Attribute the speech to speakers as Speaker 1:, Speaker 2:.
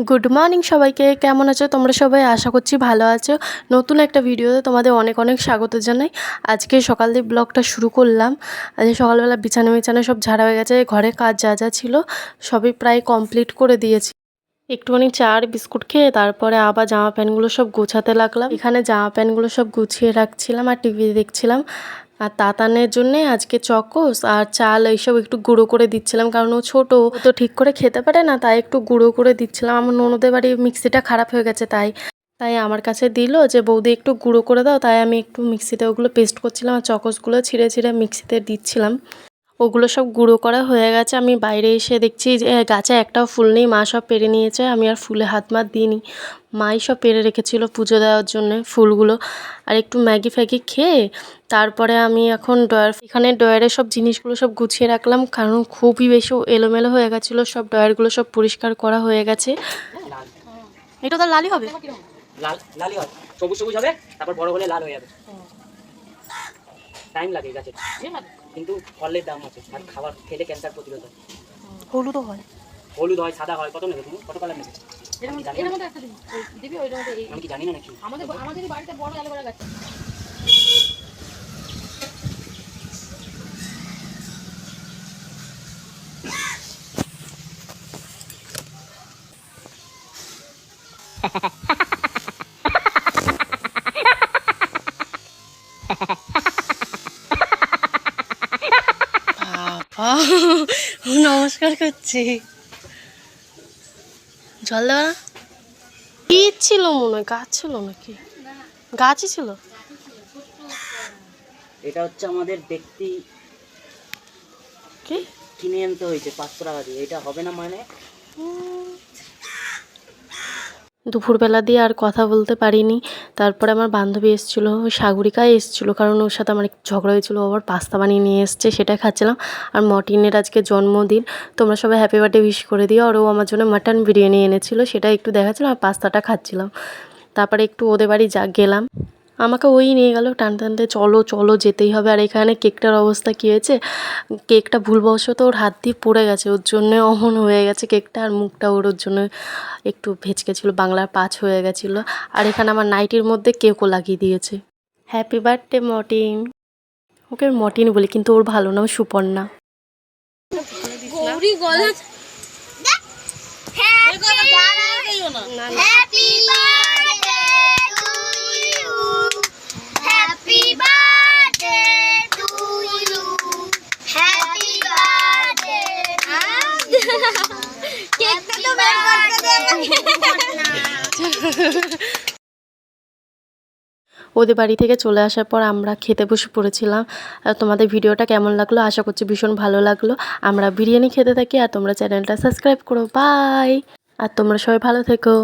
Speaker 1: Good morning সবাইকে, কেমন আছো তোমরা সবাই? আশা করছি ভালো আছো। নতুন একটা ভিডিওতে তোমাদের অনেক অনেক স্বাগত জানাই। আজকে সকাল দিয়ে ব্লগটা শুরু করলাম। আজকে সকালবেলা বিছানা সব ঝাড়া হয়ে গেছে। ঘরে কাজ যা যা ছিল সবই প্রায় কমপ্লিট করে দিয়েছি। একটুখানি চা আর বিস্কুট খেয়ে তারপরে আবার জামা প্যান্টগুলো সব গোছাতে লাগলাম। এখানে জামা প্যান্টগুলো সব গুছিয়ে রাখছিলাম আর টিভি দেখছিলাম। আর তাতানের জন্যে আজকে চকোস আর চাল এইসব একটু গুঁড়ো করে দিচ্ছিলাম, কারণ ও ছোটো, ও তো ঠিক করে খেতে পারে না, তাই একটু গুঁড়ো করে দিচ্ছিলাম। আমার ননদের বাড়ির মিক্সিটা খারাপ হয়ে গেছে, তাই আমার কাছে দিল যে বৌদি একটু গুঁড়ো করে দাও, তাই আমি একটু মিক্সিতে ওগুলো পেস্ট করছিলাম আর চকোসগুলো ছিঁড়ে ছিঁড়ে মিক্সিতে দিচ্ছিলাম। ওগুলো সব গুঁড়ো করা হয়ে গেছে। আমি বাইরে এসে দেখছি যে গাছে একটাও ফুল নেই, মা সব পেরে নিয়েছে। আমি আর ফুলে হাত মাত দিইনি, মাই সব পেরে রেখেছিল পুজো দেওয়ার জন্যে ফুলগুলো। আর একটু ম্যাগি ফ্যাগি খেয়ে তারপরে আমি এখন এখানে ড্রয়ারের সব জিনিসগুলো সব গুছিয়ে রাখলাম, কারণ খুবই বেশি এলোমেলো হয়ে গেছিলো। সব ড্রয়ারগুলো সব পরিষ্কার করা হয়ে গেছে। এটা তো লালই হবে,
Speaker 2: লালই হবে, সবুজ সবুজ হবে, তারপর বড় হলে লাল হয়ে যাবে। টাইম লাগে গাছে, কিন্তু ফলের দাম আছে আর খাবার খেলে ক্যান্সার প্রতিরোধ হয়।
Speaker 1: হলুদও হয়,
Speaker 2: হলুদ হয়, সাদা হয়। কত নেবে তুমি? কত কালার নেবে? আমি কি জানি না নাকি? আমাদের বাড়িতে বড় অ্যালোভেরা গাছ আছে।
Speaker 1: নমস্কার করছি। জল দেওয়া কি ছিল মনে হয়, গাছ ছিল নাকি? গাছই ছিল।
Speaker 2: এটা হচ্ছে আমাদের ব্যক্তি
Speaker 1: কি
Speaker 2: কিনে আনতে হয়েছে 500 টাকা দিয়ে। এটা হবে না মানে?
Speaker 1: দুপুরবেলা দিয়ে আর কথা বলতে পারিনি। তারপরে আমার বান্ধবী এসেছিলো, সাগরিকায় এসেছিলো, কারণ ওর সাথে আমার একটু ঝগড়া হয়েছিলো। আবার পাস্তা বানিয়ে নিয়ে এসছে, সেটা খাচ্ছিলাম। আর মর্টিনের আজকে জন্মদিন, তোমরা সবাই হ্যাপি বার্থডে উইশ করে দিও। আর ও আমার জন্য মাটন বিরিয়ানি এনেছিল, সেটা একটু দেখাচ্ছিলাম আর পাস্তাটা খাচ্ছিলাম। তারপরে একটু ওদের বাড়ি গেলাম। আমাকে ওই নিয়ে গেল টানতে টানতে, চলো চলো যেতেই হবে। আর এখানে কেকটার অবস্থা কী হয়েছে, কেকটা ভুলবশত ওর হাত দিয়ে পড়ে গেছে, ওর জন্যে অমন হয়ে গেছে কেকটা। আর মুখটা ওর জন্য একটু ভেঁচকে ছিল, বাংলার পাঁচ হয়ে গেছিলো। আর এখানে আমার নাইটির মধ্যে কেকও লাগিয়ে দিয়েছে। Happy birthday Martin. Okay Martin বলি, কিন্তু ওর ভালো নাম সুপর্ণা। ওদের বাড়ি থেকে চলে আসার পর আমরা খেতে বসে পড়েছিলাম। তোমাদের ভিডিওটা কেমন লাগলো? আশা করছি ভীষণ ভালো লাগলো। আমরা বিরিয়ানি খেতে থাকি, আর তোমরা চ্যানেলটা সাবস্ক্রাইব করো। বাই। আর তোমরা সবাই ভালো থেকো।